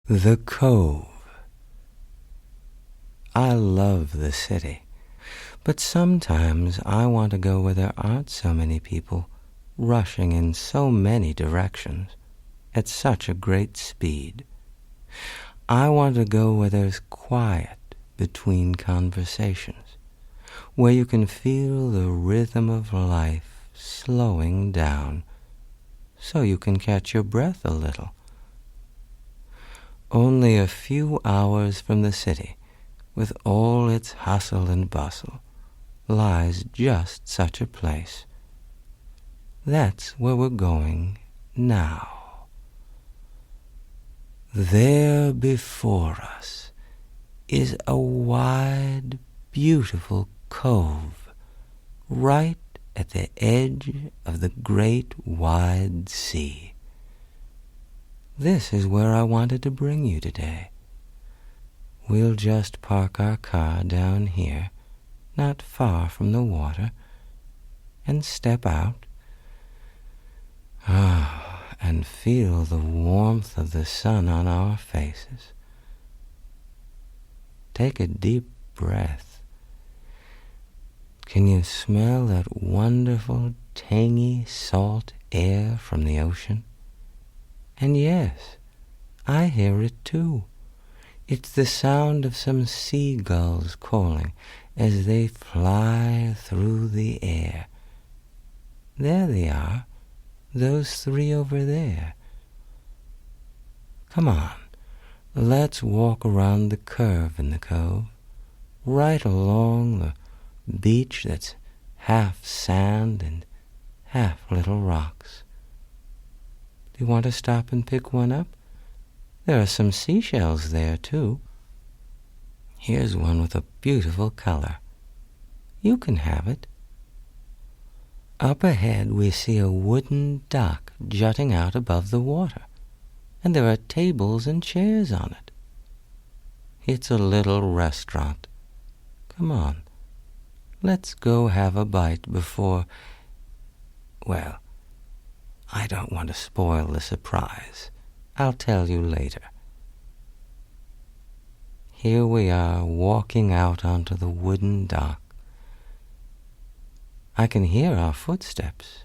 The Cove. I love the city, but sometimes I want to go where there aren't so many people rushing in so many directions at such a great speed. I want to go where there's quiet between conversations, where you can feel the rhythm of life slowing down so you can catch your breath a little. Only a few hours from the city, with all its hustle and bustle, lies just such a place. That's where we're going now. There before us is a wide, beautiful cove, right at the edge of the great wide sea. This is where I wanted to bring you today. We'll just park our car down here, not far from the water, and step out. And feel the warmth of the sun on our faces. Take a deep breath. Can you smell that wonderful, tangy, salt air from the ocean? And yes, I hear it too. It's the sound of some seagulls calling as they fly through the air. There they are, those three over there. Come on, let's walk around the curve in the cove, right along the beach that's half sand and half little rocks. Do you want to stop and pick one up? There are some seashells there, too. Here's one with a beautiful color. You can have it. Up ahead we see a wooden dock jutting out above the water, and there are tables and chairs on it. It's a little restaurant. Come on, let's go have a bite before... Well, I don't want to spoil the surprise. I'll tell you later. Here we are walking out onto the wooden dock. I can hear our footsteps,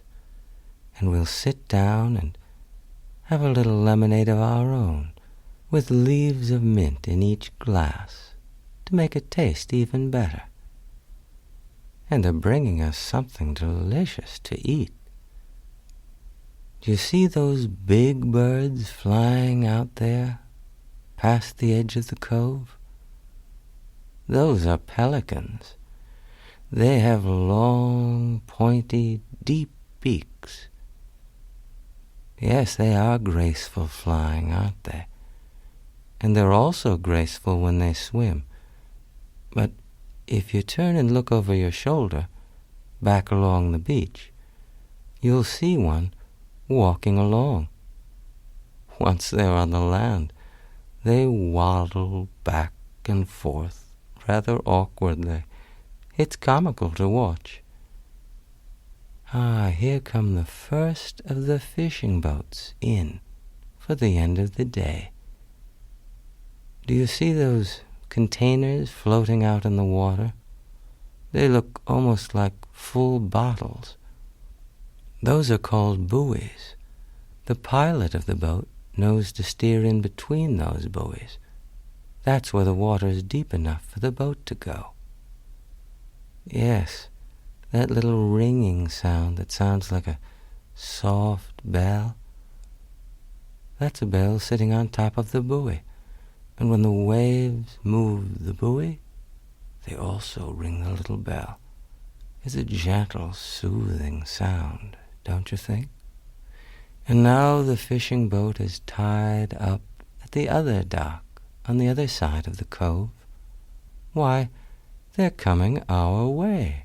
and we'll sit down and have a little lemonade of our own, with leaves of mint in each glass to make it taste even better. And they're bringing us something delicious to eat. Do you see those big birds flying out there, past the edge of the cove? Those are pelicans. They have long, pointy, deep beaks. Yes, they are graceful flying, aren't they? And they're also graceful when they swim. But if you turn and look over your shoulder, back along the beach, you'll see one walking along. Once they're on the land, they waddle back and forth rather awkwardly. It's comical to watch. Here come the first of the fishing boats in for the end of the day. Do you see those containers floating out in the water? They look almost like full bottles. Those are called buoys. The pilot of the boat knows to steer in between those buoys. That's where the water is deep enough for the boat to go. Yes, that little ringing sound that sounds like a soft bell. That's a bell sitting on top of the buoy. And when the waves move the buoy, they also ring the little bell. It's a gentle, soothing sound, don't you think? And now the fishing boat is tied up at the other dock on the other side of the cove. Why, they're coming our way,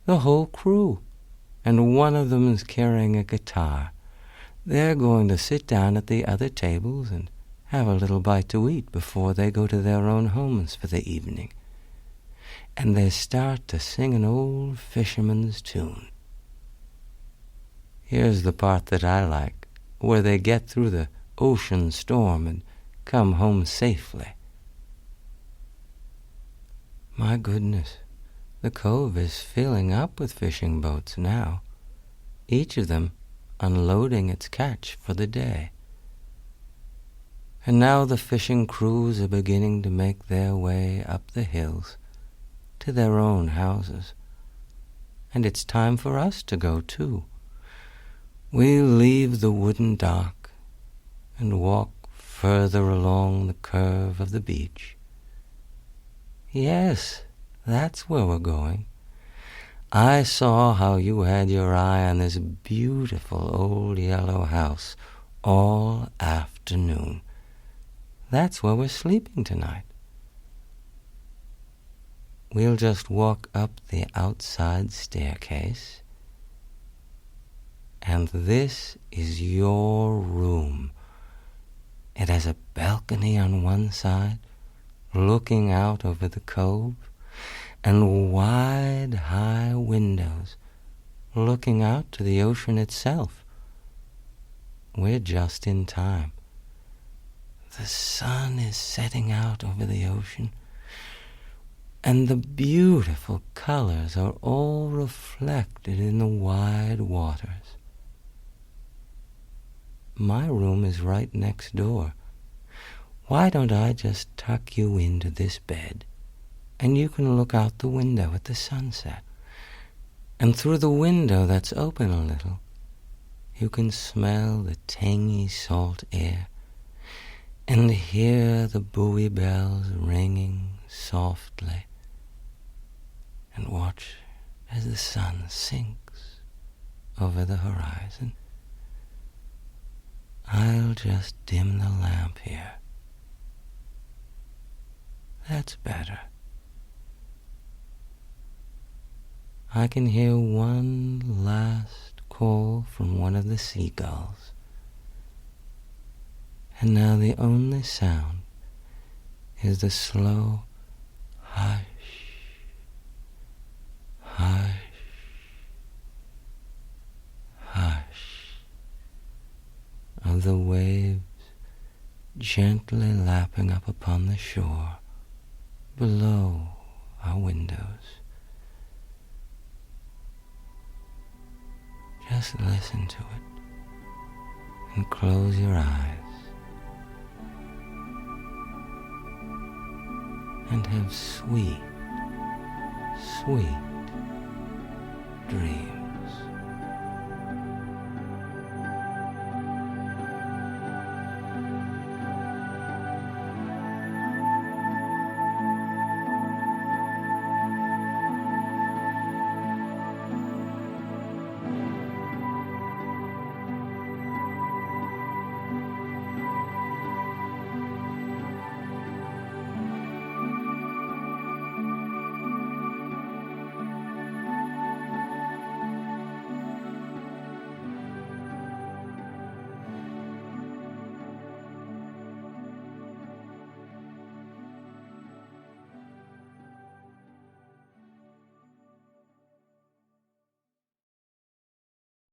the whole crew, and one of them is carrying a guitar. They're going to sit down at the other tables and have a little bite to eat before they go to their own homes for the evening. And they start to sing an old fisherman's tune. Here's the part that I like, where they get through the ocean storm and come home safely. My goodness, the cove is filling up with fishing boats now, each of them unloading its catch for the day. And now the fishing crews are beginning to make their way up the hills to their own houses. And it's time for us to go too. We'll leave the wooden dock and walk further along the curve of the beach. Yes, that's where we're going. I saw how you had your eye on this beautiful old yellow house all afternoon. That's where we're sleeping tonight. We'll just walk up the outside staircase, and this is your room. It has a balcony on one side, looking out over the cove, and wide, high windows looking out to the ocean itself. We're just in time. The sun is setting out over the ocean, and the beautiful colors are all reflected in the wide waters. My room is right next door. Why don't I just tuck you into this bed, and you can look out the window at the sunset. And through the window that's open a little, you can smell the tangy salt air and hear the buoy bells ringing softly, and watch as the sun sinks over the horizon. I'll just dim the lamp here. That's better. I can hear one last call from one of the seagulls. And now the only sound is the slow hush, hush, hush of the waves gently lapping up upon the shore below our windows. Just listen to it and close your eyes and have sweet, sweet dreams.